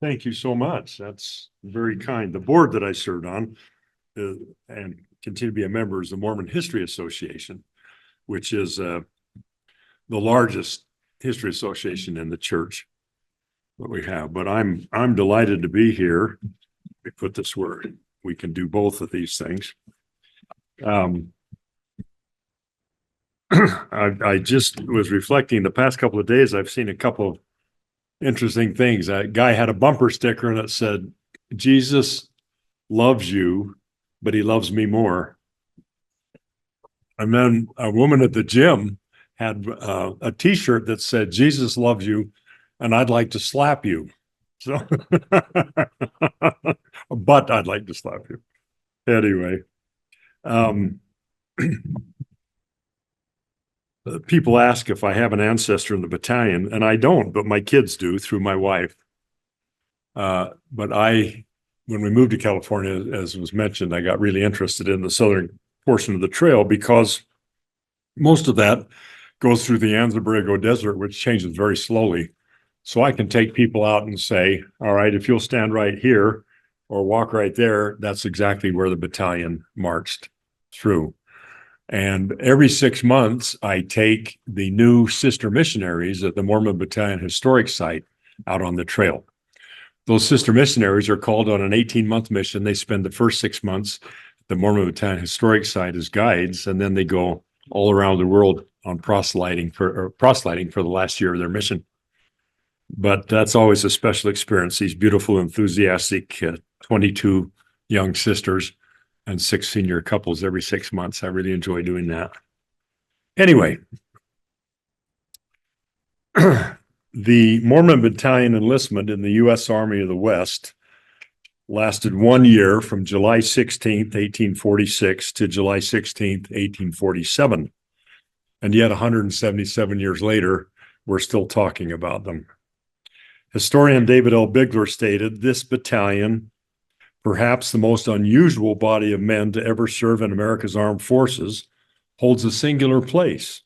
Thank you so much. That's very kind. The board that I served on and continue to be a member is the Mormon History Association, which is the largest history association in the church that we have. But I'm delighted to be here. We put this where we can do both of these things. I just was reflecting the past couple of days. I've seen a couple of interesting things. A guy had a bumper sticker and it said, "Jesus loves you, but he loves me more." And then a woman at the gym had a t-shirt that said, "Jesus loves you, and I'd like to slap you." So, but I'd like to slap you. Anyway, people ask if I have an ancestor in the battalion, and I don't, but my kids do through my wife. But when we moved to California, as was mentioned, I got really interested in the southern portion of the trail because most of that goes through the Anza-Borrego Desert, which changes very slowly. So I can take people out and say, all right, if you'll stand right here or walk right there, that's exactly where the battalion marched through. And every 6 months, I take the new sister missionaries at the Mormon Battalion Historic Site out on the trail. Those sister missionaries are called on an 18-month mission. They spend the first 6 months at the Mormon Battalion Historic Site as guides, and then they go all around the world on proselyting for the last year of their mission. But that's always a special experience. These beautiful, enthusiastic 22 young sisters and 6 senior couples every 6 months. I really enjoy doing that. Anyway, the Mormon Battalion enlistment in the U.S. Army of the West lasted 1 year from July 16th, 1846 to July 16th, 1847. And yet 177 years later, we're still talking about them. Historian David L. Bigler stated, "This battalion, perhaps the most unusual body of men to ever serve in America's armed forces, holds a singular place,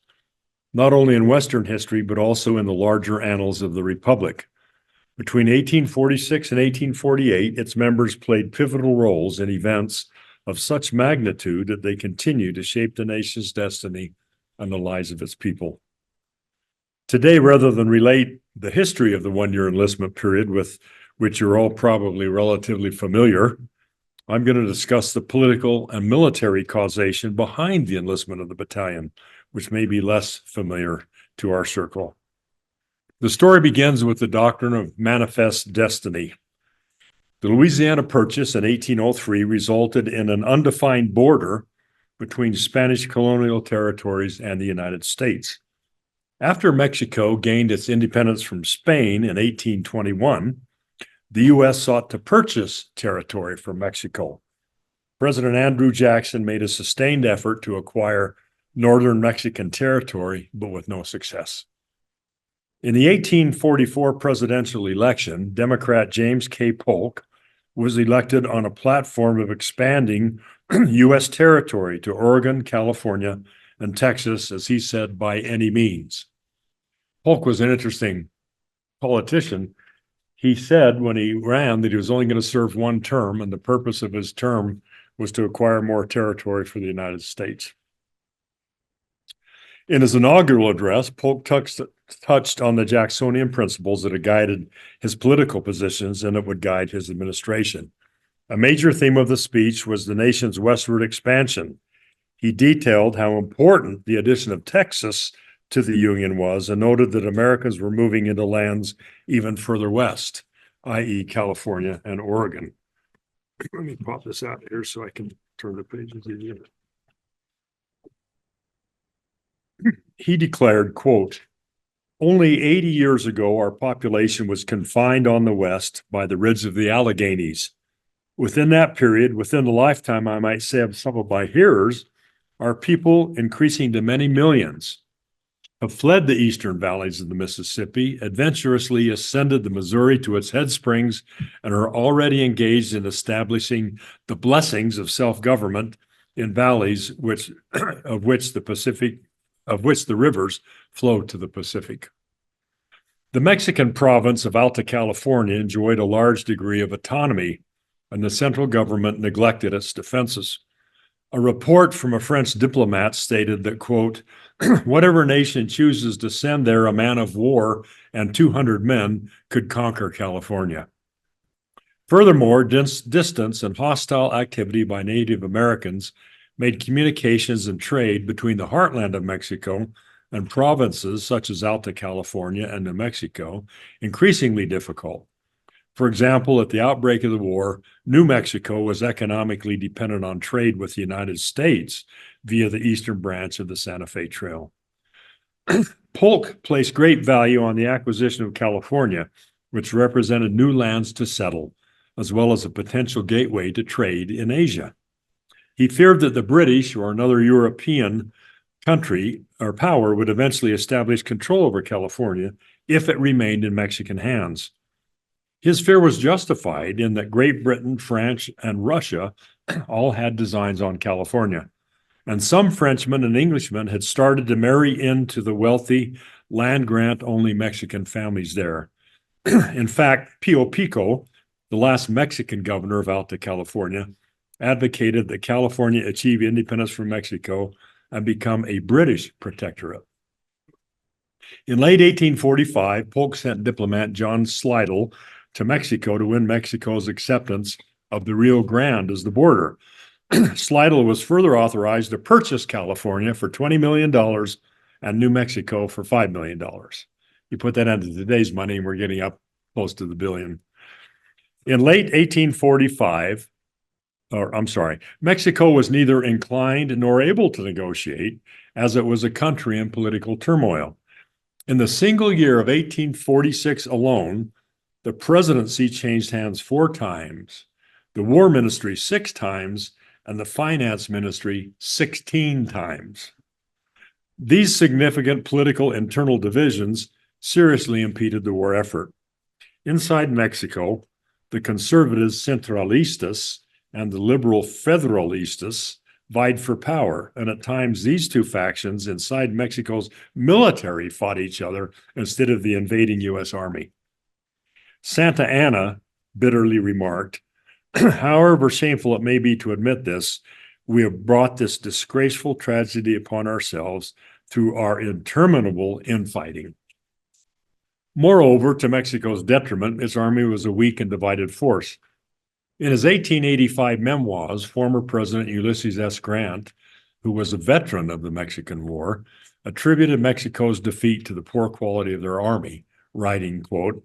not only in Western history, but also in the larger annals of the Republic. Between 1846 and 1848, its members played pivotal roles in events of such magnitude that they continue to shape the nation's destiny and the lives of its people." Today, rather than relate the history of the 1-year enlistment period with which you're all probably relatively familiar, I'm going to discuss the political and military causation behind the enlistment of the battalion, which may be less familiar to our circle. The story begins with the doctrine of manifest destiny. The Louisiana Purchase in 1803 resulted in an undefined border between Spanish colonial territories and the United States. After Mexico gained its independence from Spain in 1821, the U.S. sought to purchase territory from Mexico. President Andrew Jackson made a sustained effort to acquire northern Mexican territory, but with no success. In the 1844 presidential election, Democrat James K. Polk was elected on a platform of expanding U.S. territory to Oregon, California, and Texas, as he said, by any means. Polk was an interesting politician. He said when he ran that he was only going to serve one term, and the purpose of his term was to acquire more territory for the United States. In his inaugural address, Polk touched on the Jacksonian principles that had guided his political positions and that would guide his administration. A major theme of the speech was the nation's westward expansion. He detailed how important the addition of Texas to the Union was and noted that Americans were moving into lands even further west, i.e. California and Oregon. Let me pop this out here so I can turn the pages in. He declared, quote, "Only 80 years ago, our population was confined on the west by the ridge of the Alleghanies. Within that period, within the lifetime, I might say, of some of my hearers, our people, increasing to many millions, have fled the eastern valleys of the Mississippi, adventurously ascended the Missouri to its head springs, and are already engaged in establishing the blessings of self-government in valleys of which the rivers flow to the Pacific." The Mexican province of Alta California enjoyed a large degree of autonomy, and the central government neglected its defenses. A report from a French diplomat stated that, quote, whatever nation chooses to send there a man of war and 200 men could conquer California. Furthermore, distance and hostile activity by Native Americans made communications and trade between the heartland of Mexico and provinces such as Alta California and New Mexico increasingly difficult. For example, at the outbreak of the war, New Mexico was economically dependent on trade with the United States via the eastern branch of the Santa Fe Trail. Polk placed great value on the acquisition of California, which represented new lands to settle, as well as a potential gateway to trade in Asia. He feared that the British or another European country or power would eventually establish control over California if it remained in Mexican hands. His fear was justified in that Great Britain, France, and Russia all had designs on California, and some Frenchmen and Englishmen had started to marry into the wealthy land-grant-only Mexican families there. In fact, Pio Pico, the last Mexican governor of Alta California, advocated that California achieve independence from Mexico and become a British protectorate. In late 1845, Polk sent diplomat John Slidell to Mexico to win Mexico's acceptance of the Rio Grande as the border. Slidell was further authorized to purchase California for $20 million and New Mexico for $5 million. You put that into today's money, and we're getting up close to the billion. In late 1845, Mexico was neither inclined nor able to negotiate, as it was a country in political turmoil. In the single year of 1846 alone, the presidency changed hands 4 times, the war ministry 6 times, and the finance ministry 16 times. These significant political internal divisions seriously impeded the war effort. Inside Mexico, the conservative Centralistas and the liberal Federalistas vied for power, and at times these two factions inside Mexico's military fought each other instead of the invading U.S. Army. Santa Anna bitterly remarked, however shameful it may be to admit this, we have brought this disgraceful tragedy upon ourselves through our interminable infighting. Moreover, to Mexico's detriment, its army was a weak and divided force. In his 1885 memoirs, former President Ulysses S. Grant, who was a veteran of the Mexican War, attributed Mexico's defeat to the poor quality of their army, writing, quote,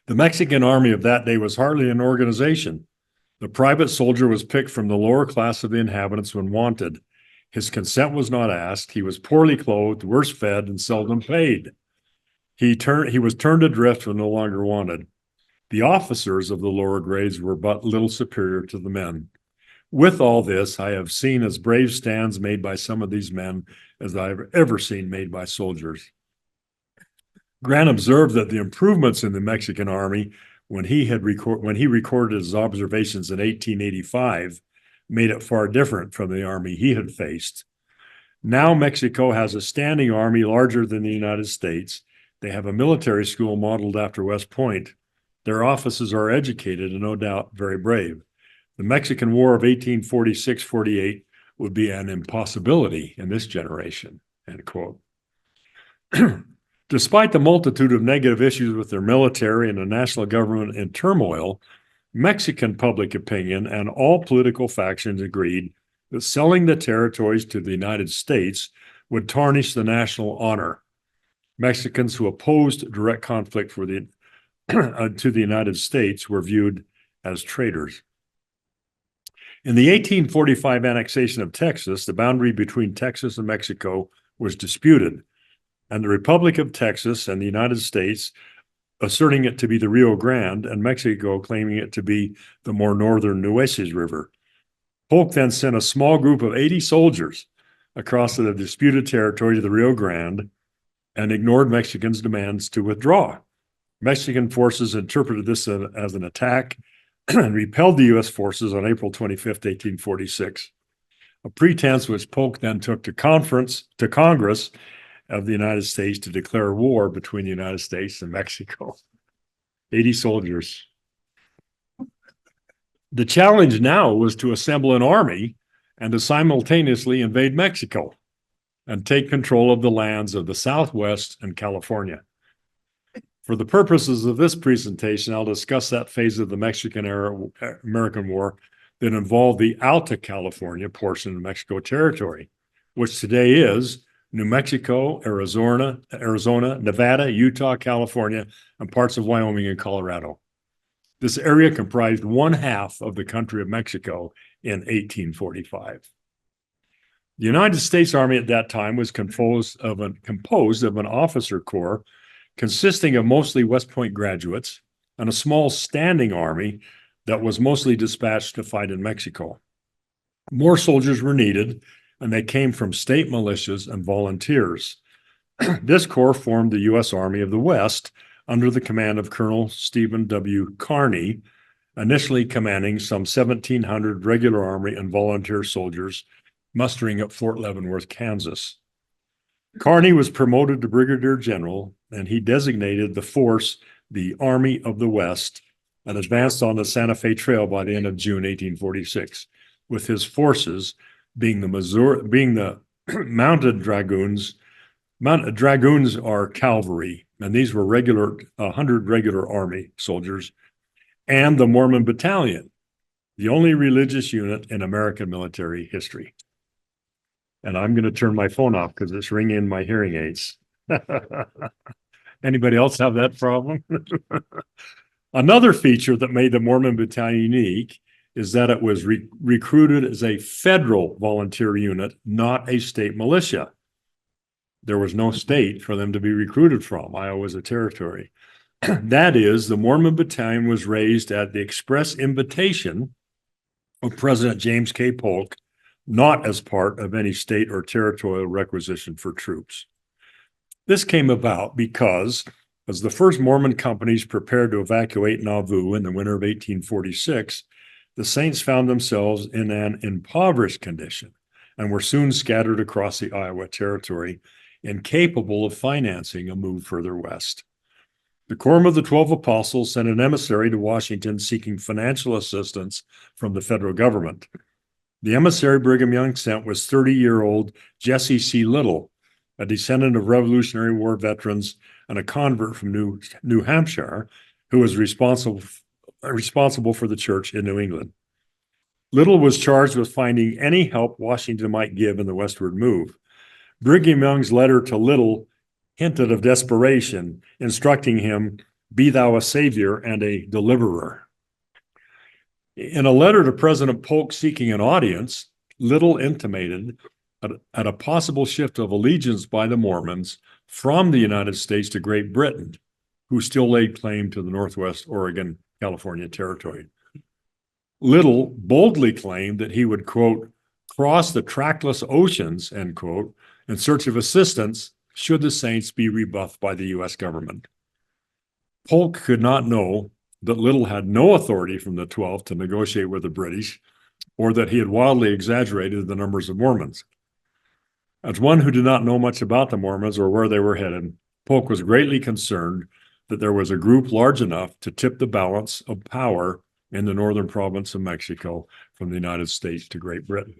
the Mexican army of that day was hardly an organization. The private soldier was picked from the lower class of the inhabitants when wanted. His consent was not asked. He was poorly clothed, worse fed, and seldom paid. He was turned adrift when no longer wanted. The officers of the lower grades were but little superior to the men. With all this, I have seen as brave stands made by some of these men as I have ever seen made by soldiers. Grant observed that the improvements in the Mexican army when he recorded his observations in 1885 made it far different from the army he had faced. Now Mexico has a standing army larger than the United States. They have a military school modeled after West Point. Their officers are educated and no doubt very brave. The Mexican War of 1846-48 would be an impossibility in this generation, end quote. Despite the multitude of negative issues with their military and the national government in turmoil, Mexican public opinion and all political factions agreed that selling the territories to the United States would tarnish the national honor. Mexicans who opposed direct conflict to the United States were viewed as traitors. In the 1845 annexation of Texas, the boundary between Texas and Mexico was disputed, and the Republic of Texas and the United States asserting it to be the Rio Grande and Mexico claiming it to be the more northern Nueces River. Polk then sent a small group of 80 soldiers across the disputed territory to the Rio Grande and ignored Mexicans' demands to withdraw. Mexican forces interpreted this as an attack and repelled the U.S. forces on April 25, 1846, a pretense which Polk then took to Congress of the United States to declare war between the United States and Mexico. 80 soldiers. The challenge now was to assemble an army and to simultaneously invade Mexico and take control of the lands of the Southwest and California. For the purposes of this presentation, I'll discuss that phase of the Mexican-American War that involved the Alta California portion of Mexico territory, which today is New Mexico, Arizona, Nevada, Utah, California, and parts of Wyoming and Colorado. This area comprised 1/2 of the country of Mexico in 1845. The United States Army at that time was composed of an officer corps consisting of mostly West Point graduates and a small standing army that was mostly dispatched to fight in Mexico. More soldiers were needed, and they came from state militias and volunteers. This corps formed the U.S. Army of the West under the command of Colonel Stephen W. Kearny, initially commanding some 1,700 regular Army and volunteer soldiers mustering at Fort Leavenworth, Kansas. Kearny was promoted to brigadier general, and he designated the force the Army of the West and advanced on the Santa Fe Trail by the end of June 1846, with his forces being the mounted dragoons. Dragoons are cavalry, and these were 100 regular Army soldiers, and the Mormon Battalion, the only religious unit in American military history. And I'm going to turn my phone off because it's ringing in my hearing aids. Anybody else have that problem? Another feature that made the Mormon Battalion unique is that it was recruited as a federal volunteer unit, not a state militia. There was no state for them to be recruited from. Iowa was a territory. That is, the Mormon Battalion was raised at the express invitation of President James K. Polk, not as part of any state or territorial requisition for troops. This came about because, as the first Mormon companies prepared to evacuate Nauvoo in the winter of 1846, the Saints found themselves in an impoverished condition and were soon scattered across the Iowa Territory, incapable of financing a move further west. The Quorum of the 12 Apostles sent an emissary to Washington seeking financial assistance from the federal government. The emissary Brigham Young sent was 30-year-old Jesse C. Little, a descendant of Revolutionary War veterans and a convert from New Hampshire, who was responsible for the church in New England. Little was charged with finding any help Washington might give in the westward move. Brigham Young's letter to Little hinted of desperation, instructing him, "Be thou a savior and a deliverer." In a letter to President Polk seeking an audience, Little intimated at a possible shift of allegiance by the Mormons from the United States to Great Britain, who still laid claim to the Northwest Oregon, California territory. Little boldly claimed that he would, quote, cross the trackless oceans, end quote, in search of assistance should the Saints be rebuffed by the U.S. government. Polk could not know that Little had no authority from the 12 to negotiate with the British, or that he had wildly exaggerated the numbers of Mormons. As one who did not know much about the Mormons or where they were headed, Polk was greatly concerned that there was a group large enough to tip the balance of power in the northern province of Mexico from the United States to Great Britain.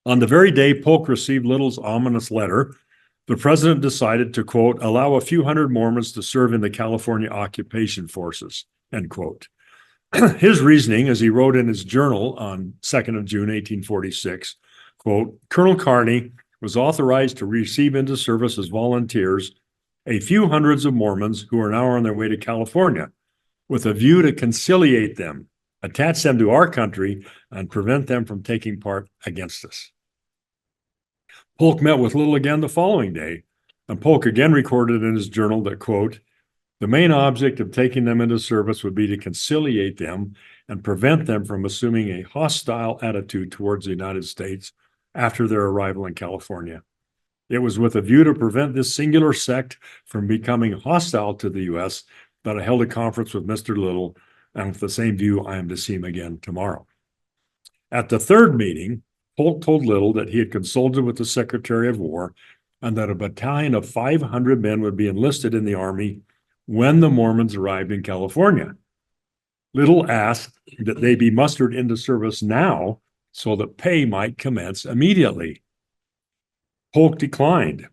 On the very day Polk received Little's ominous letter, the president decided to, quote, allow a few hundred Mormons to serve in the California occupation forces, end quote. His reasoning, as he wrote in his journal on 2nd of June, 1846, quote, Colonel Kearny was authorized to receive into service as volunteers a few hundreds of Mormons who are now on their way to California, with a view to conciliate them, attach them to our country, and prevent them from taking part against us. Polk met with Little again the following day, and Polk again recorded in his journal that, quote, the main object of taking them into service would be to conciliate them and prevent them from assuming a hostile attitude towards the United States after their arrival in California. It was with a view to prevent this singular sect from becoming hostile to the U.S. that I held a conference with Mr. Little, and with the same view, I am to see him again tomorrow. At the third meeting, Polk told Little that he had consulted with the Secretary of War and that a battalion of 500 men would be enlisted in the Army when the Mormons arrived in California. Little asked that they be mustered into service now so that pay might commence immediately. Polk declined.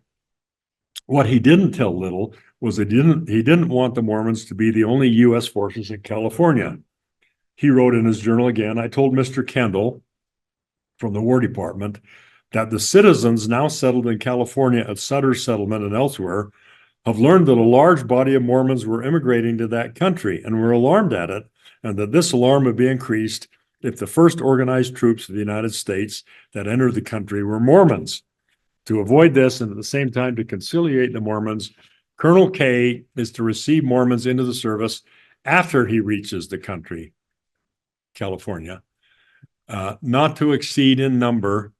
What he didn't tell Little was he didn't want the Mormons to be the only U.S. forces in California. He wrote in his journal again, I told Mr. Kendall from the War Department that the citizens now settled in California at Sutter's settlement and elsewhere have learned that a large body of Mormons were immigrating to that country and were alarmed at it, and that this alarm would be increased if the first organized troops of the United States that entered the country were Mormons. To avoid this and at the same time to conciliate the Mormons, Colonel K is to receive Mormons into the service after he reaches the country, California, not to exceed in number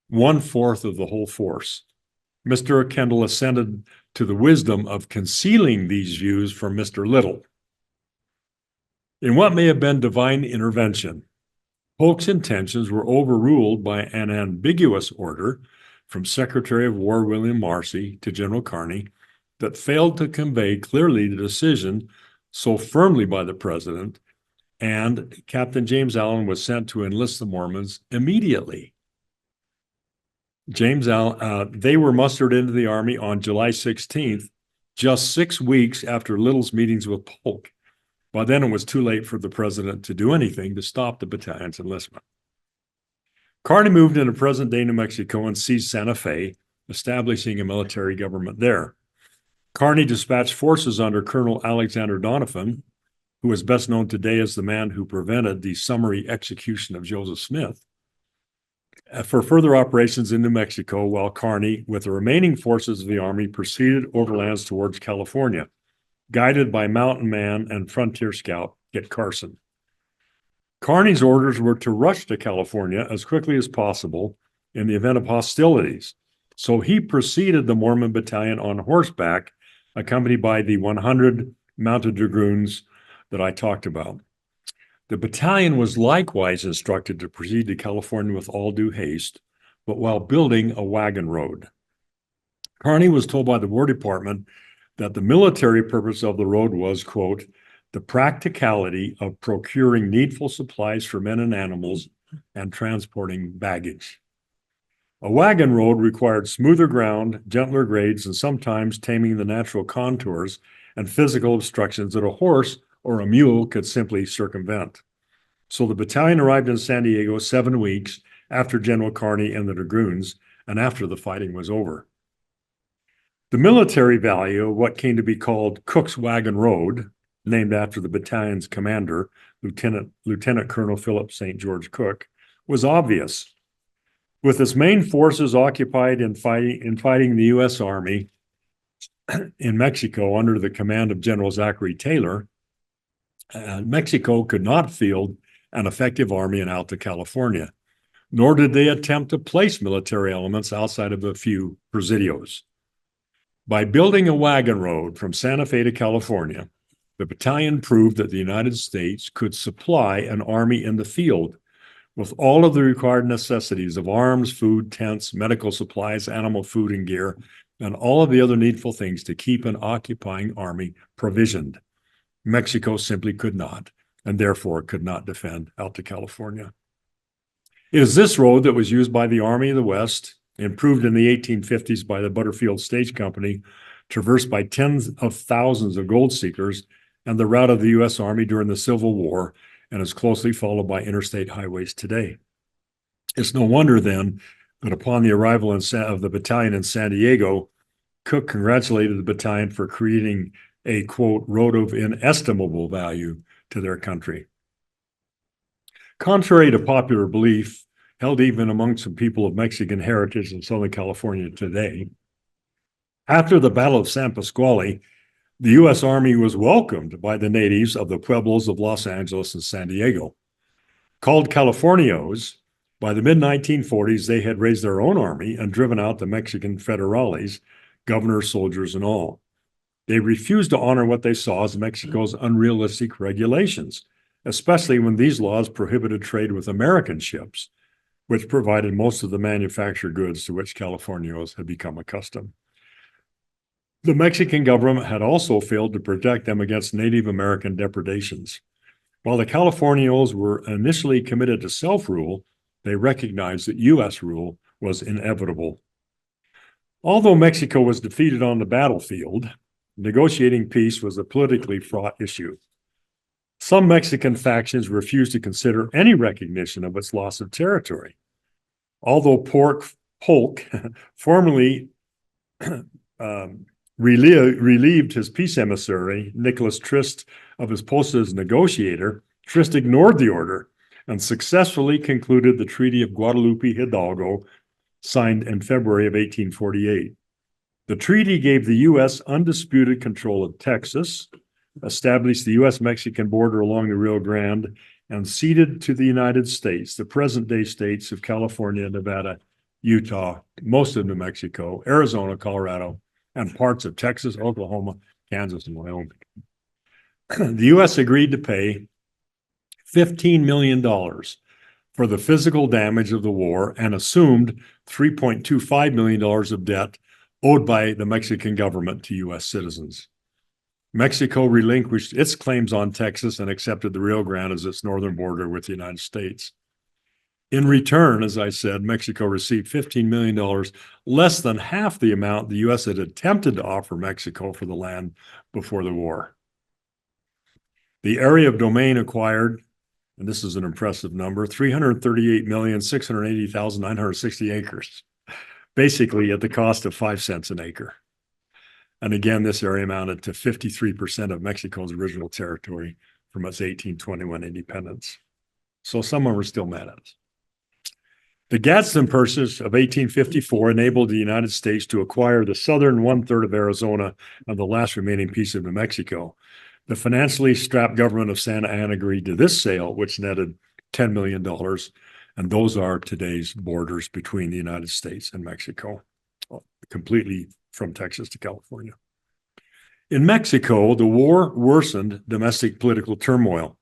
1/4 of the whole force. Mr. Kendall assented to the wisdom of concealing these views from Mr. Little. In what may have been divine intervention, Polk's intentions were overruled by an ambiguous order from Secretary of War William Marcy to General Kearney that failed to convey clearly the decision so firmly by the president, and Captain James Allen was sent to enlist the Mormons immediately. They were mustered into the Army on July 16th, just 6 weeks after Little's meetings with Polk. By then, it was too late for the president to do anything to stop the battalion's enlistment. Kearney moved into present-day New Mexico and seized Santa Fe, establishing a military government there. Kearney dispatched forces under Colonel Alexander Donovan, who is best known today as the man who prevented the summary execution of Joseph Smith, for further operations in New Mexico, while Kearney, with the remaining forces of the Army, proceeded overlands towards California, guided by mountain man and frontier scout Kit Carson. Kearney's orders were to rush to California as quickly as possible in the event of hostilities, so he preceded the Mormon battalion on horseback, accompanied by the 100 mounted dragoons that I talked about. The battalion was likewise instructed to proceed to California with all due haste, but while building a wagon road. Kearney was told by the War Department that the military purpose of the road was, quote, the practicality of procuring needful supplies for men and animals and transporting baggage. A wagon road required smoother ground, gentler grades, and sometimes taming the natural contours and physical obstructions that a horse or a mule could simply circumvent. So the battalion arrived in San Diego 7 weeks after General Kearney and the dragoons, and after the fighting was over. The military value of what came to be called Cook's Wagon Road, named after the battalion's commander, Lieutenant Colonel Philip St. George Cook, was obvious. With its main forces occupied in fighting the U.S. Army in Mexico under the command of General Zachary Taylor, Mexico could not field an effective army in Alta California, nor did they attempt to place military elements outside of a few presidios. By building a wagon road from Santa Fe to California, the battalion proved that the United States could supply an army in the field with all of the required necessities of arms, food, tents, medical supplies, animal food and gear, and all of the other needful things to keep an occupying army provisioned. Mexico simply could not, and therefore could not defend Alta California. It is this road that was used by the Army of the West, improved in the 1850s by the Butterfield Stage Company, traversed by tens of thousands of gold seekers, and the route of the U.S. Army during the Civil War, and is closely followed by interstate highways today. It's no wonder, then, that upon the arrival of the battalion in San Diego, Cook congratulated the battalion for creating a, quote, road of inestimable value to their country. Contrary to popular belief, held even among some people of Mexican heritage in Southern California today, after the Battle of San Pasquale, the U.S. Army was welcomed by the natives of the pueblos of Los Angeles and San Diego. Called Californios, by the mid-1940s, they had raised their own army and driven out the Mexican federales, governors, soldiers, and all. They refused to honor what they saw as Mexico's unrealistic regulations, especially when these laws prohibited trade with American ships. which provided most of the manufactured goods to which Californios had become accustomed. The Mexican government had also failed to protect them against Native American depredations. While the Californios were initially committed to self-rule, they recognized that U.S. rule was inevitable. Although Mexico was defeated on the battlefield, negotiating peace was a politically fraught issue. Some Mexican factions refused to consider any recognition of its loss of territory. Although Polk formally relieved his peace emissary, Nicholas Trist, of his post as negotiator, Trist ignored the order and successfully concluded the Treaty of Guadalupe Hidalgo, signed in February of 1848. The treaty gave the U.S. undisputed control of Texas, established the U.S.-Mexican border along the Rio Grande, and ceded to the United States the present-day states of California, Nevada, Utah, most of New Mexico, Arizona, Colorado, and parts of Texas, Oklahoma, Kansas, and Wyoming. The U.S. agreed to pay $15 million for the physical damage of the war and assumed $3.25 million of debt owed by the Mexican government to U.S. citizens. Mexico relinquished its claims on Texas and accepted the Rio Grande as its northern border with the United States. In return, as I said, Mexico received $15 million, less than half the amount the U.S. had attempted to offer Mexico for the land before the war. The area of domain acquired, and this is an impressive number, 338,680,960 acres, basically at the cost of 5 cents an acre. And again, this area amounted to 53% of Mexico's original territory from its 1821 independence. So someone was still mad at us. The Gadsden Purchase of 1854 enabled the United States to acquire the southern one-third of Arizona and the last remaining piece of New Mexico. The financially strapped government of Santa Anna agreed to this sale, which netted $10 million, and those are today's borders between the United States and Mexico, completely from Texas to California. In Mexico, the war worsened domestic political turmoil.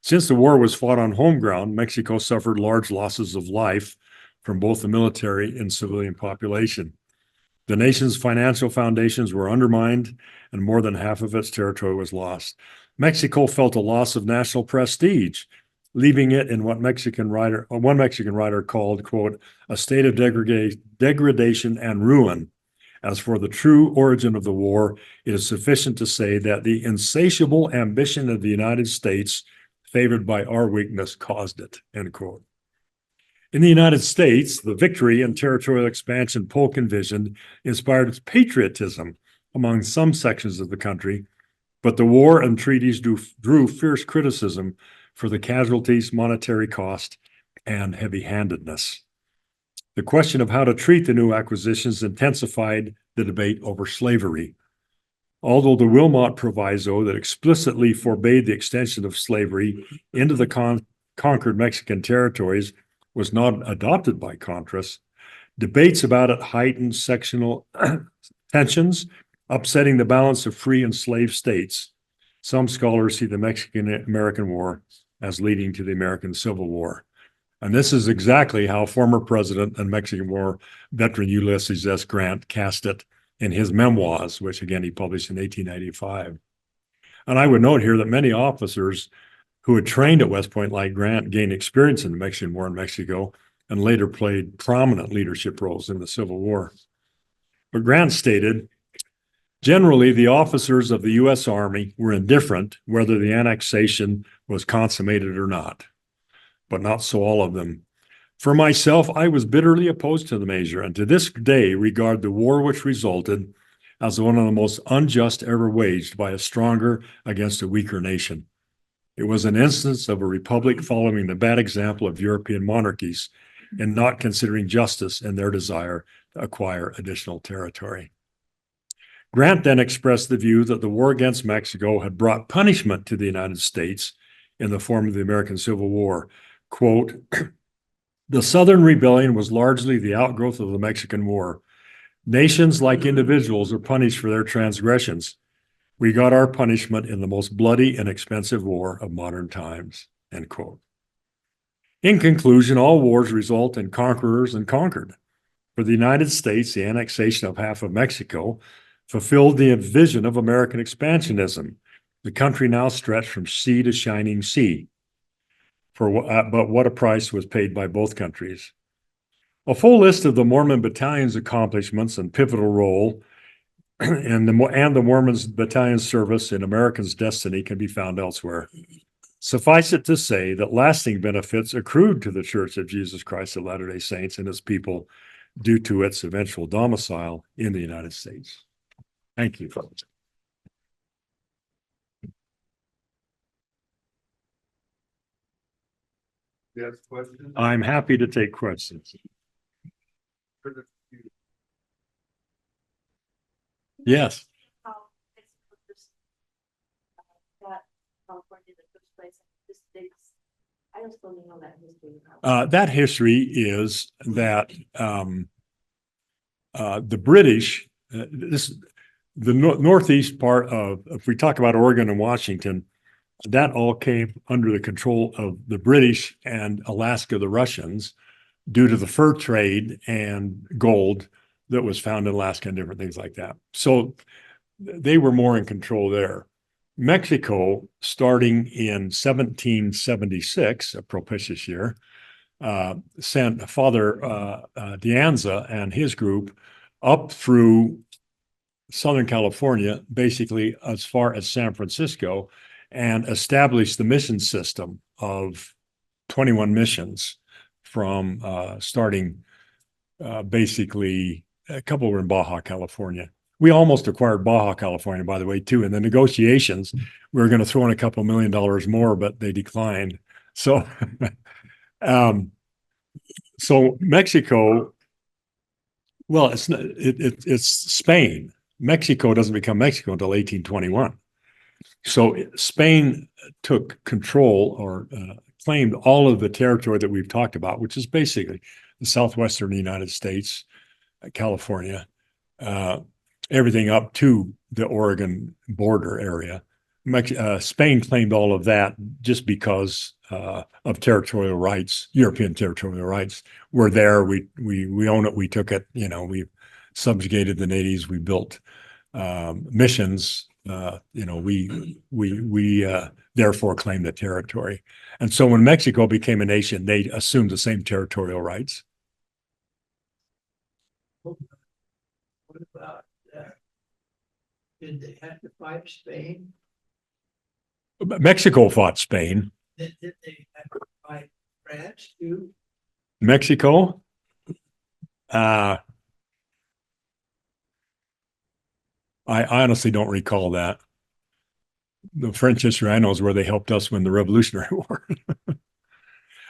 Since the war was fought on home ground, Mexico suffered large losses of life from both the military and civilian population. The nation's financial foundations were undermined, and more than half of its territory was lost. Mexico felt a loss of national prestige, leaving it in what one Mexican writer called, quote, a state of degradation and ruin. As for the true origin of the war, it is sufficient to say that the insatiable ambition of the United States, favored by our weakness, caused it, end quote. In the United States, the victory and territorial expansion Polk envisioned inspired patriotism among some sections of the country, but the war and treaties drew fierce criticism for the casualties, monetary cost, and heavy-handedness. The question of how to treat the new acquisitions intensified the debate over slavery. Although the Wilmot Proviso that explicitly forbade the extension of slavery into the conquered Mexican territories was not adopted by Congress, debates about it heightened sectional tensions, upsetting the balance of free and slave states. Some scholars see the Mexican-American War as leading to the American Civil War. And this is exactly how former President and Mexican War veteran Ulysses S. Grant cast it in his memoirs, which again he published in 1895. And I would note here that many officers who had trained at West Point like Grant gained experience in the Mexican War in Mexico and later played prominent leadership roles in the Civil War. But Grant stated, generally, the officers of the U.S. Army were indifferent whether the annexation was consummated or not, but not so all of them. For myself, I was bitterly opposed to the measure, and to this day regard the war which resulted as one of the most unjust ever waged by a stronger against a weaker nation. It was an instance of a republic following the bad example of European monarchies in not considering justice in their desire to acquire additional territory. Grant then expressed the view that the war against Mexico had brought punishment to the United States in the form of the American Civil War. Quote, the Southern Rebellion was largely the outgrowth of the Mexican War. Nations, like individuals, are punished for their transgressions. We got our punishment in the most bloody and expensive war of modern times, end quote. In conclusion, all wars result in conquerors and conquered. For the United States, the annexation of half of Mexico fulfilled the vision of American expansionism. The country now stretched from sea to shining sea. But what a price was paid by both countries. A full list of the Mormon Battalion's accomplishments and pivotal role and the Mormon Battalion's service in America's destiny can be found elsewhere. Suffice it to say that lasting benefits accrued to the Church of Jesus Christ of Latter-day Saints and its people due to its eventual domicile in the United States. Thank you. Yes, questions? I'm happy to take questions. Yes. That history is that the British, the northeast part of, if we talk about Oregon and Washington, that all came under the control of the British and Alaska, the Russians, due to the fur trade and gold that was found in Alaska and different things like that. So they were more in control there. Mexico, starting in 1776, a propitious year, sent Father De Anza and his group up through Southern California, basically as far as San Francisco, and established the mission system of 21 missions from starting basically a couple were in Baja California. We almost acquired Baja California, by the way, too. In the negotiations, we were going to throw in a couple $1 million more, but they declined. So, so Mexico, well, it's Spain. Mexico doesn't become Mexico until 1821. So Spain took control or claimed all of the territory that we've talked about, which is basically the southwestern United States, California, everything up to the Oregon border area. Spain claimed all of that just because of territorial rights, European territorial rights. We're there. We own it. We took it. You know, we subjugated the natives. We built missions. You know, we therefore claimed the territory. And so when Mexico became a nation, they assumed the same territorial rights. What about did they have to fight Spain? Mexico fought Spain. Did they have to fight France too? Mexico? I honestly don't recall that. The French history I know is where they helped us win the Revolutionary War.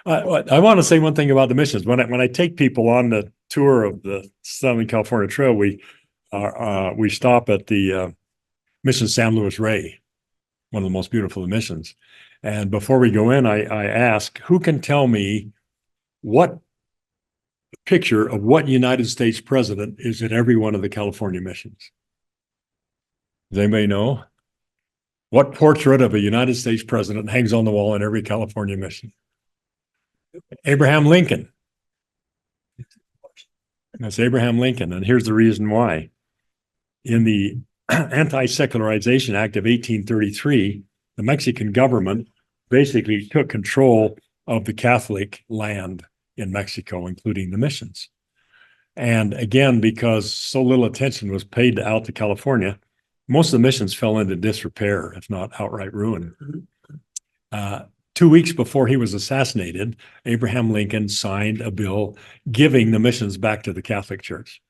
I want to say one thing about the missions. When I take people on the tour of the Southern California Trail, we stop at the Mission San Luis Rey, one of the most beautiful missions. And before we go in, I ask, who can tell me what picture of what United States president is at every one of the California missions? Does anybody know? What portrait of a United States president hangs on the wall in every California mission? Abraham Lincoln. That's Abraham Lincoln. And here's the reason why. In the Anti-Secularization Act of 1833, the Mexican government basically took control of the Catholic land in Mexico, including the missions. And again, because so little attention was paid out to California, most of the missions fell into disrepair, if not outright ruin. 2 weeks before he was assassinated, Abraham Lincoln signed a bill giving the missions back to the Catholic Church.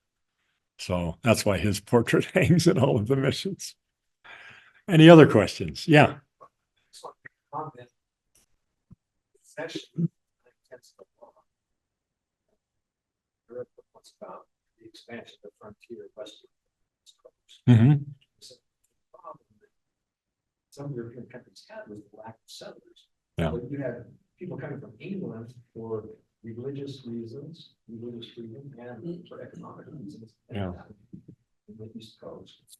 So that's why his portrait hangs in all of the missions. Any other questions? Yeah. About the expansion of the frontier western. Mm-hmm. Some European countries had was the lack of settlers. Yeah. So you had people coming from England for religious reasons, religious freedom, and for economic reasons. Yeah. In the East Coast.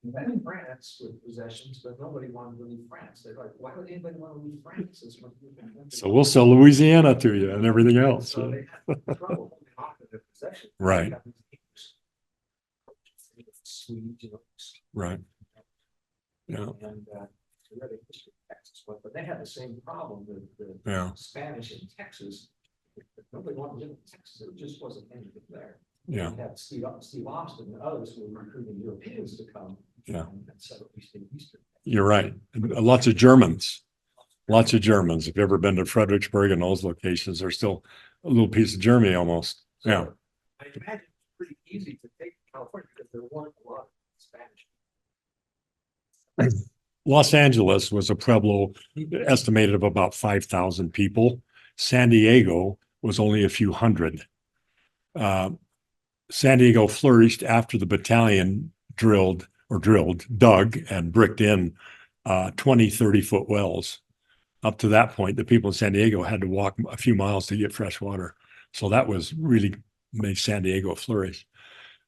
And then in France with possessions, but nobody wanted to leave France. They're like, why would anybody want to leave France? So we'll sell Louisiana to you and everything else. So they had trouble holding on to their possessions. Right. They got these neighbors. Swedes, you know. Right. Yeah. And where they pushed Texas, but they had the same problem with the Yeah. Spanish in Texas. Nobody wanted to live in Texas. There just wasn't anything there. Yeah. They had Steve Austin and others who were recruiting Europeans to come. Yeah. And settle Eastern. You're right. Lots of Germans. Lots of Germans. If you've ever been to Fredericksburg and those locations, they're still a little piece of Germany almost. Yeah. I imagine it's pretty easy to take California because there weren't a lot of Spanish. Los Angeles was a pueblo estimated of about 5,000 people. San Diego was only a few hundred. San Diego flourished after the battalion dug and bricked in 20, 30-foot wells. Up to that point, the people in San Diego had to walk a few miles to get fresh water. So that was really made San Diego flourish.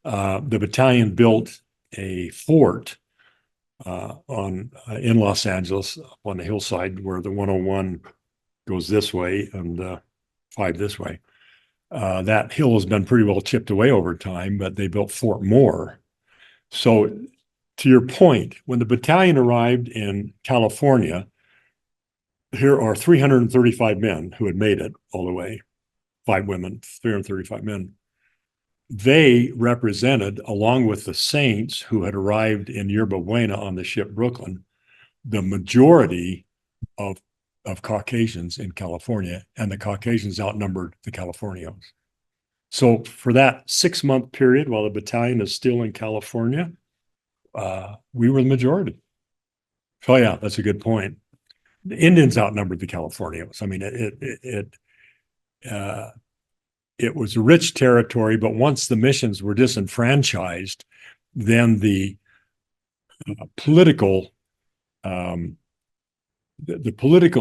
The battalion built a fort in Los Angeles on the hillside where the 101 goes this way and 5 this way. That hill has been pretty well chipped away over time, but they built Fort Moore. So to your point, when the battalion arrived in California, here are 335 men who had made it all the way, 5 women, 335 men. They represented, along with the Saints who had arrived in Yerba Buena on the ship Brooklyn, the majority of Caucasians in California, and the Caucasians outnumbered the Californios. So for that 6-month period, while the battalion is still in California, we were the majority. Oh yeah, that's a good point. The Indians outnumbered the Californios. I mean, it was a rich territory, but once the missions were disenfranchised, then the political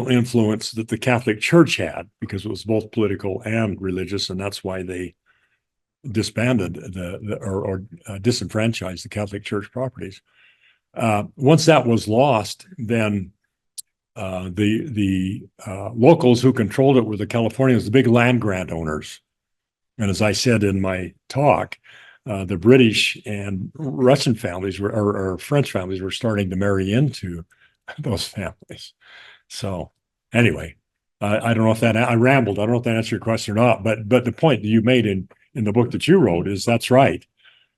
influence that the Catholic Church had, because it was both political and religious, and that's why they disbanded or disenfranchised the Catholic Church properties. Once that was lost, then the locals who controlled it were the Californians, the big land grant owners. And as I said in my talk, the British and Russian families or French families were starting to marry into those families. So anyway, I don't know if that, I rambled. I don't know if that answered your question or not, but the point that you made in the book that you wrote is that's right.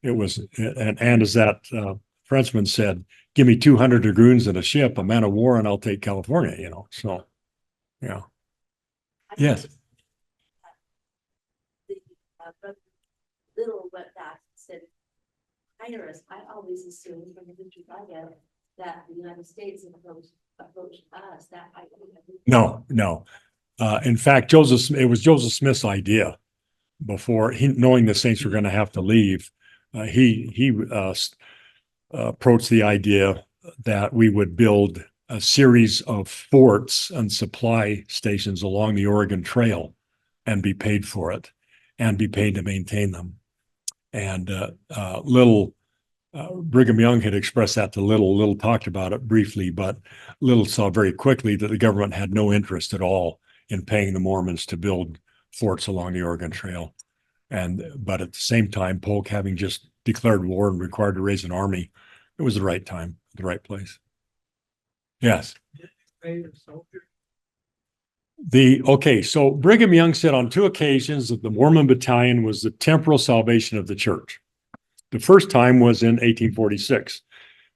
It was, and as that Frenchman said, give me 200 dragoons and a ship, a man of war, and I'll take California, you know, so, yeah. Yes. Little but that said, Iris, I always assumed from the pictures I get that the United States approached us. That I No. In fact, it was Joseph Smith's idea before knowing the Saints were going to have to leave. He approached the idea that we would build a series of forts and supply stations along the Oregon Trail and be paid for it and be paid to maintain them. And Brigham Young had expressed that to Little. Little talked about it briefly, but Little saw very quickly that the government had no interest at all in paying the Mormons to build forts along the Oregon Trail. But at the same time, Polk having just declared war and required to raise an army, it was the right time, the right place. Yes. So Brigham Young said on 2 occasions that the Mormon battalion was the temporal salvation of the church. The first time was in 1846,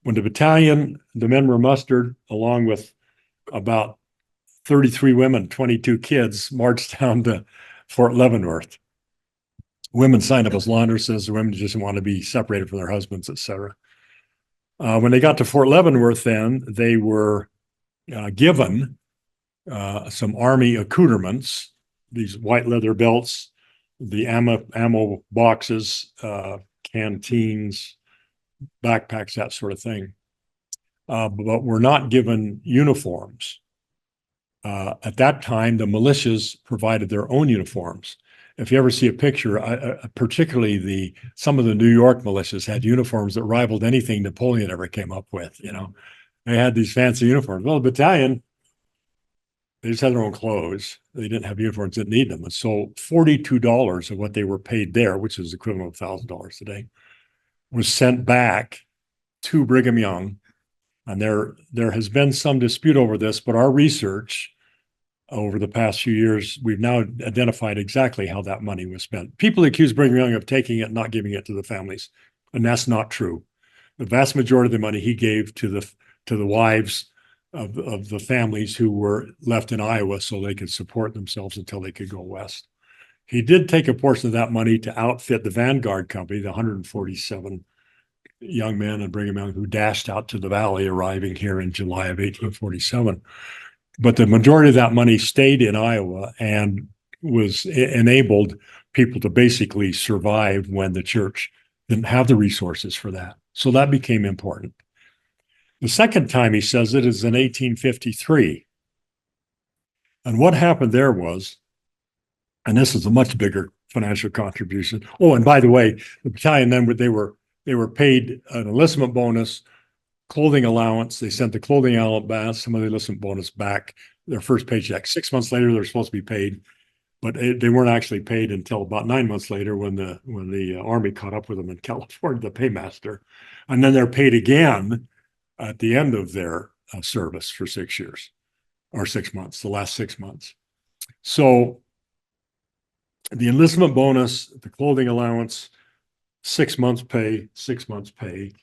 when the men were mustered along with about 33 women, 22 kids, marched down to Fort Leavenworth. Women signed up as laundresses. The women just want to be separated from their husbands, etc. When they got to Fort Leavenworth, then they were given some army accoutrements, these white leather belts, the ammo boxes, canteens, backpacks, that sort of thing. But were not given uniforms. At that time, the militias provided their own uniforms. if you ever see a picture, particularly some of the New York militias had uniforms that rivaled anything Napoleon ever came up with. They had these fancy uniforms. Well, the battalion, they just had their own clothes. They didn't have uniforms, didn't need them. And so $42 of what they were paid there, which is equivalent of $1,000 today, was sent back to Brigham Young. And there has been some dispute over this, but our research over the past few years, we've now identified exactly how that money was spent. People accuse Brigham Young of taking it, not giving it to the families, and that's not true. The vast majority of the money he gave to the wives of the families who were left in Iowa so they could support themselves until they could go west. He did take a portion of that money to outfit the Vanguard Company, the 147 young men in Brigham Young who dashed out to the valley, arriving here in July of 1847. But the majority of that money stayed in Iowa and enabled people to basically survive when the church didn't have the resources for that. So that became important. The second time he says it is in 1853. And what happened there was, and this is a much bigger financial contribution. Oh, and by the way, the battalion then they were paid an enlistment bonus, clothing allowance. They sent the clothing allowance, some of the enlistment bonus back, their first paycheck. 6 months later, they're supposed to be paid, but they weren't actually paid until about 9 months later when the Army caught up with them in California, the paymaster. And then they're paid again at the end of their service for 6 years or 6 months, the last 6 months. So the enlistment bonus, the clothing allowance, 6 months pay, 6 months pay,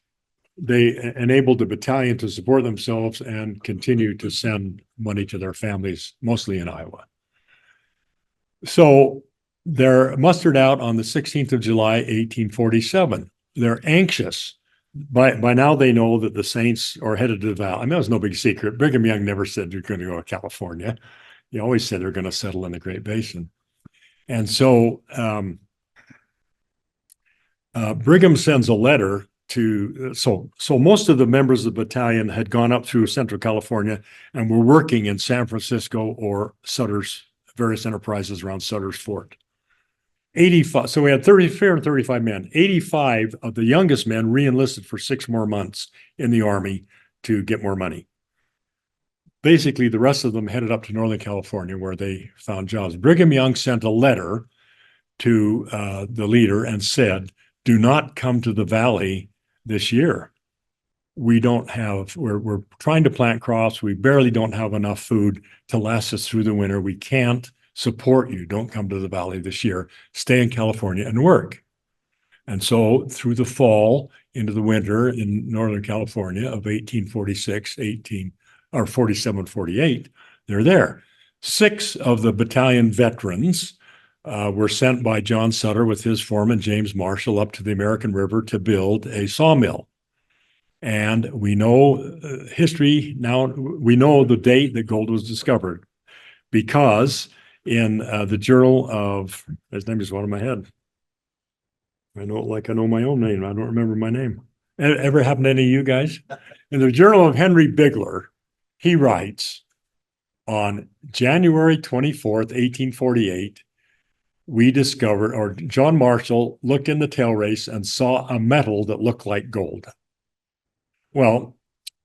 they enabled the battalion to support themselves and continue to send money to their families, mostly in Iowa. So they're mustered out on the 16th of July, 1847. They're anxious. By now they know that the Saints are headed to the valley. I mean, that was no big secret. Brigham Young never said they're going to go to California. He always said they're going to settle in the Great Basin. And so Brigham sends a letter so most of the members of the battalion had gone up through Central California and were working in San Francisco or Sutter's various enterprises around Sutter's Fort. 85. So we had 335 men. 85 of the youngest men re-enlisted for 6 more months in the Army to get more money. Basically, the rest of them headed up to Northern California where they found jobs. Brigham Young sent a letter to the leader and said, do not come to the valley this year. We're trying to plant crops. We barely don't have enough food to last us through the winter. We can't support you. Don't come to the valley this year. Stay in California and work. And so through the fall into the winter in Northern California of 1846, 47, 48, they're there. 6 of the battalion veterans were sent by John Sutter with his foreman, James Marshall, up to the American River to build a sawmill. And we know history now, we know the date that gold was discovered because in the Journal of, his name is one in my head. I know it like I know my own name. I don't remember my name. Ever happened to any of you guys? In the Journal of Henry Bigler, he writes, on January 24th, 1848, we discovered, or John Marshall looked in the tail race and saw a metal that looked like gold. Well,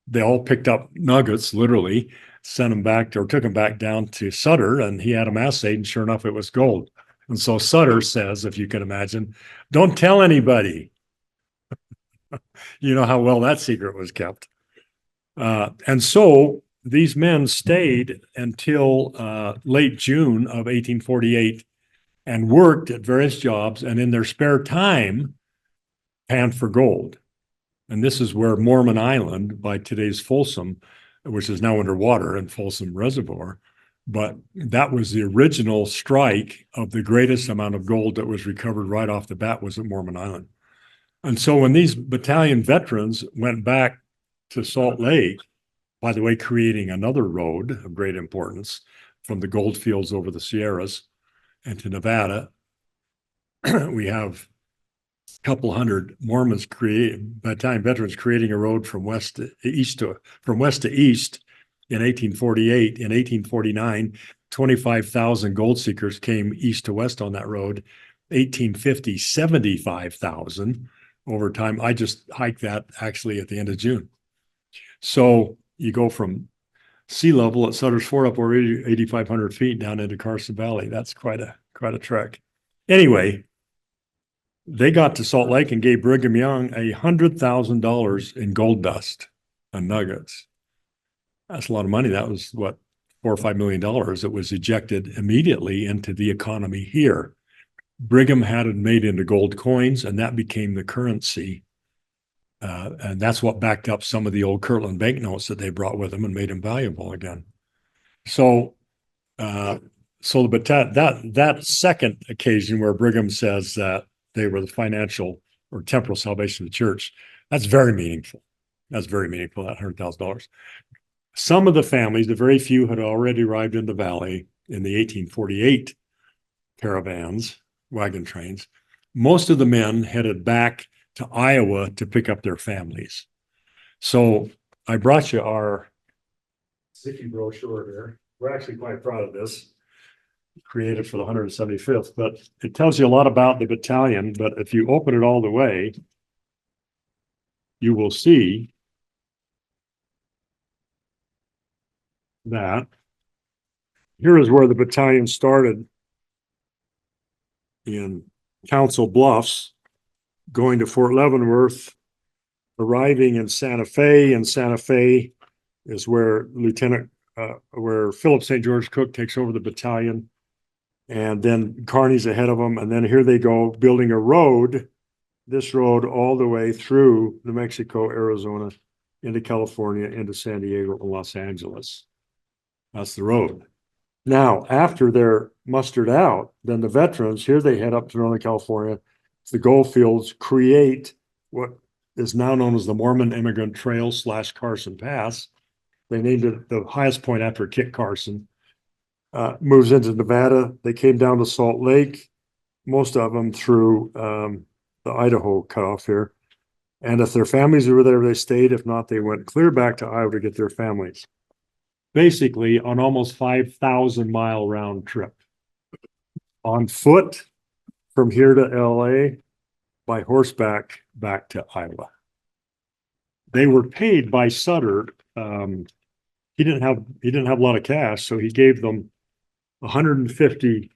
they all picked up nuggets, literally, sent them back or took them back down to Sutter, and he had them assayed, and sure enough, it was gold. And so Sutter says, if you can imagine, don't tell anybody. You know how well that secret was kept. And so these men stayed until late June of 1848 and worked at various jobs, and in their spare time panned for gold. And this is where Mormon Island, by today's Folsom, which is now underwater in Folsom Reservoir, but that was the original strike of the greatest amount of gold that was recovered right off the bat was at Mormon Island. And so when these battalion veterans went back to Salt Lake, by the way, creating another road of great importance from the gold fields over the Sierras and to Nevada, we have a couple hundred Mormons battalion veterans creating a road from west to east in 1848. In 1849, 25,000 gold seekers came east to west on that road. 1850, 75,000 over time. I just hiked that actually at the end of June. So you go from sea level at Sutter's Fort up over 8,500 feet down into Carson Valley. That's quite a trek. Anyway, they got to Salt Lake and gave Brigham Young $100,000 in gold dust and nuggets. That's a lot of money. That was what, $4 or $5 million that was ejected immediately into the economy here. Brigham had it made into gold coins, and that became the currency. And that's what backed up some of the old Kirtland banknotes that they brought with them and made them valuable again. So, that second occasion where Brigham says that they were the financial or temporal salvation of the church, that's very meaningful. That's very meaningful, that $100,000. Some of the families, the very few, had already arrived in the valley in the 1848 caravans, wagon trains. Most of the men headed back to Iowa to pick up their families. So I brought you our Zicky brochure here. We're actually quite proud of this, created for the 175th, but it tells you a lot about the battalion. But if you open it all the way, you will see that here is where the battalion started in Council Bluffs, going to Fort Leavenworth, arriving in Santa Fe, and Santa Fe is where where Philip St. George Cook takes over the battalion, and then Kearney's ahead of them, and then here they go building a road, this road all the way through New Mexico, Arizona, into California, into San Diego and Los Angeles. That's the road. Now, after they're mustered out, then the veterans, here they head up to Northern California. The gold fields create what is now known as the Mormon Immigrant Trail / Carson Pass. They named it the highest point after Kit Carson. Moves into Nevada. They came down to Salt Lake, most of them through the Idaho cutoff here. And if their families were there, they stayed. If not, they went clear back to Iowa to get their families. Basically, on almost 5,000-mile round trip. On foot from here to LA, by horseback back to Iowa. They were paid by Sutter. He didn't have a lot of cash, so he gave them 150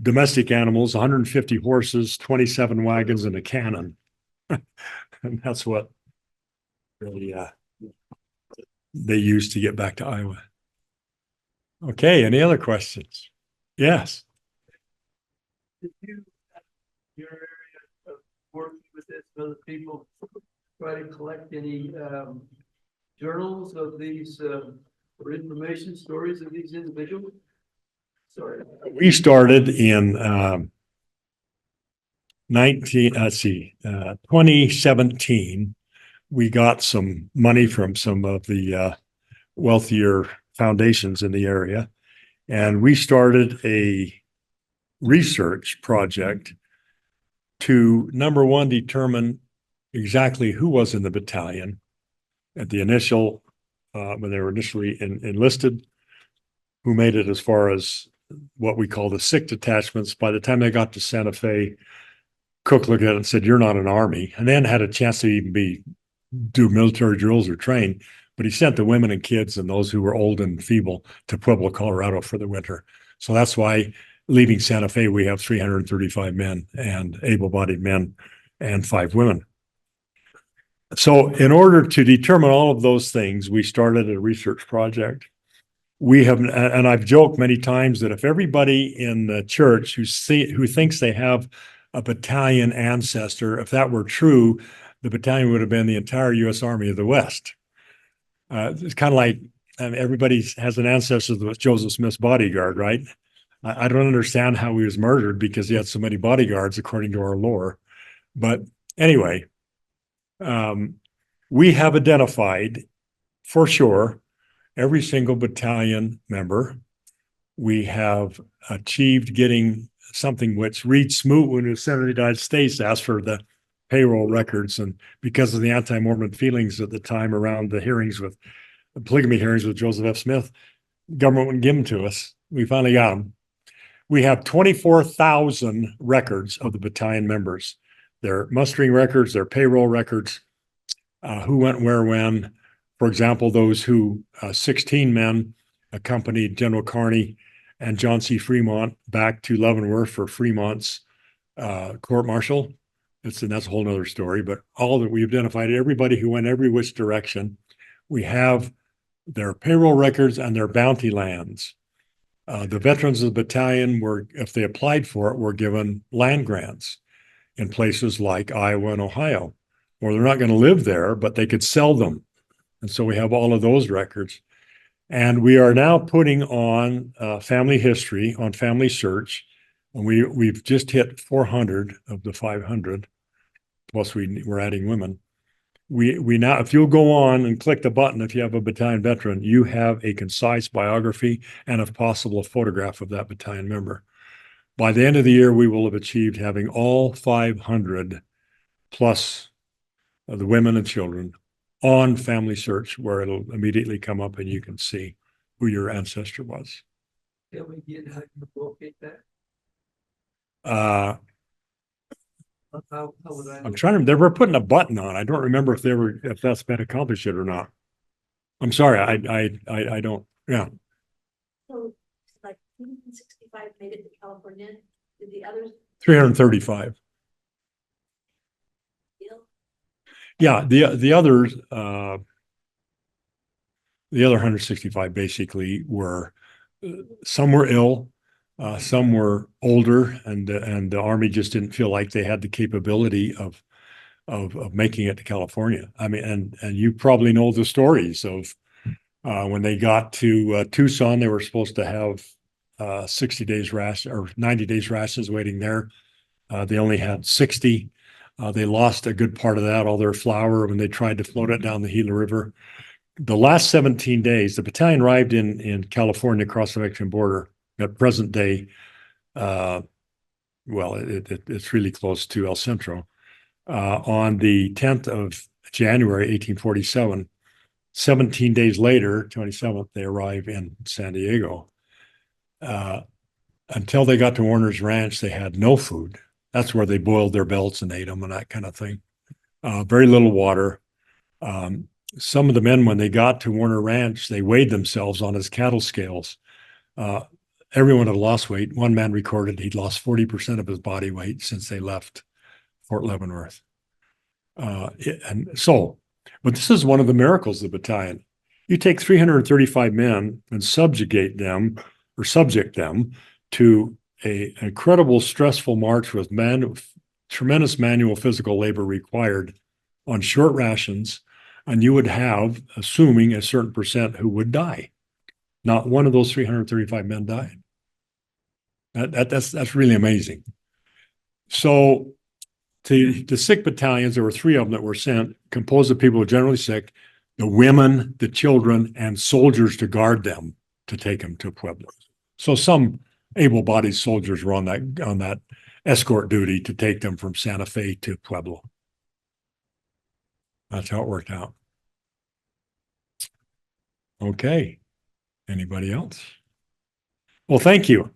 domestic animals, 150 horses, 27 wagons, and a cannon. And that's what they used to get back to Iowa. Okay, any other questions? Yes. Did you, your area of working with this, other people try to collect any journals of these or information stories of these individuals? Sorry. We started in 2017. We got some money from some of the wealthier foundations in the area, and we started a research project to, number one, determine exactly who was in the battalion at the initial, when they were initially enlisted, who made it as far as what we call the sick detachments. By the time they got to Santa Fe, Cook looked at it and said, "You're not an army," and then had a chance to even do military drills or train. But he sent the women and kids and those who were old and feeble to Pueblo, Colorado for the winter. So that's why, leaving Santa Fe, we have 335 men and able-bodied men and 5 women. So in order to determine all of those things, we started a research project. We have, and I've joked many times that if everybody in the church who thinks they have a battalion ancestor, if that were true, the battalion would have been the entire U.S. Army of the West. It's kind of like everybody has an ancestor that was Joseph Smith's bodyguard, right? I don't understand how he was murdered because he had so many bodyguards, according to our lore. But anyway, we have identified for sure every single battalion member. We have achieved getting something which Reed Smoot, when he was Senator of the United States, asked for the payroll records, and because of the anti-Mormon feelings at the time around the polygamy hearings with Joseph F. Smith, Government wouldn't give them to us. We finally got them. We have 24,000 records of the battalion members. Their mustering records, their payroll records, who went where when. For example, those 16 men accompanied General Kearney and John C. Fremont back to Leavenworth for Fremont's court-martial. That's a whole nother story, but all that we identified, everybody who went every which direction. We have their payroll records and their bounty lands. The veterans of the battalion were, if they applied for it, were given land grants in places like Iowa and Ohio, or they're not going to live there, but they could sell them. And so we have all of those records. And we are now putting on family history on Family Search. And we've just hit 400 of the 500, plus we're adding women. We now, if you'll go on and click the button, if you have a battalion veteran, you have a concise biography and, if possible, a photograph of that battalion member. By the end of the year, we will have achieved having all 500 plus the women and children on Family Search, where it'll immediately come up and you can see who your ancestor was. Can we get how you locate that? How would I? I'm trying to, they were putting a button on. I don't remember if that's been accomplished yet or not. I'm sorry. I don't, yeah. So like 365 made it to California. Did the others 335. deal? Yeah. The others, the other 165 basically were, some were ill, some were older, and the Army just didn't feel like they had the capability of making it to California. I mean, and you probably know the stories of when they got to Tucson, they were supposed to have 60 days ration or 90 days rations waiting there. They only had 60. They lost a good part of that, all their flour, when they tried to float it down the Gila River. The last 17 days, the battalion arrived in California across the Mexican border at present day. Well, it's really close to El Centro. On the 10th of January, 1847, 17 days later, 27th, they arrive in San Diego. Until they got to Warner's Ranch, they had no food. That's where they boiled their belts and ate them and that kind of thing. Very little water. Some of the men, when they got to Warner Ranch, they weighed themselves on his cattle scales. Everyone had lost weight. One man recorded he'd lost 40% of his body weight since they left Fort Leavenworth. But this is one of the miracles of the battalion. You take 335 men and subject them to an incredible, stressful march with tremendous manual physical labor required on short rations, and you would have, assuming a certain percent, who would die. Not one of those 335 men died. That's really amazing. So to sick battalions, there were 3 of them that were sent, composed of people who were generally sick, the women, the children, and soldiers to guard them to take them to Pueblo. So some able-bodied soldiers were on that escort duty to take them from Santa Fe to Pueblo. That's how it worked out. Okay. Anybody else? Well, thank you.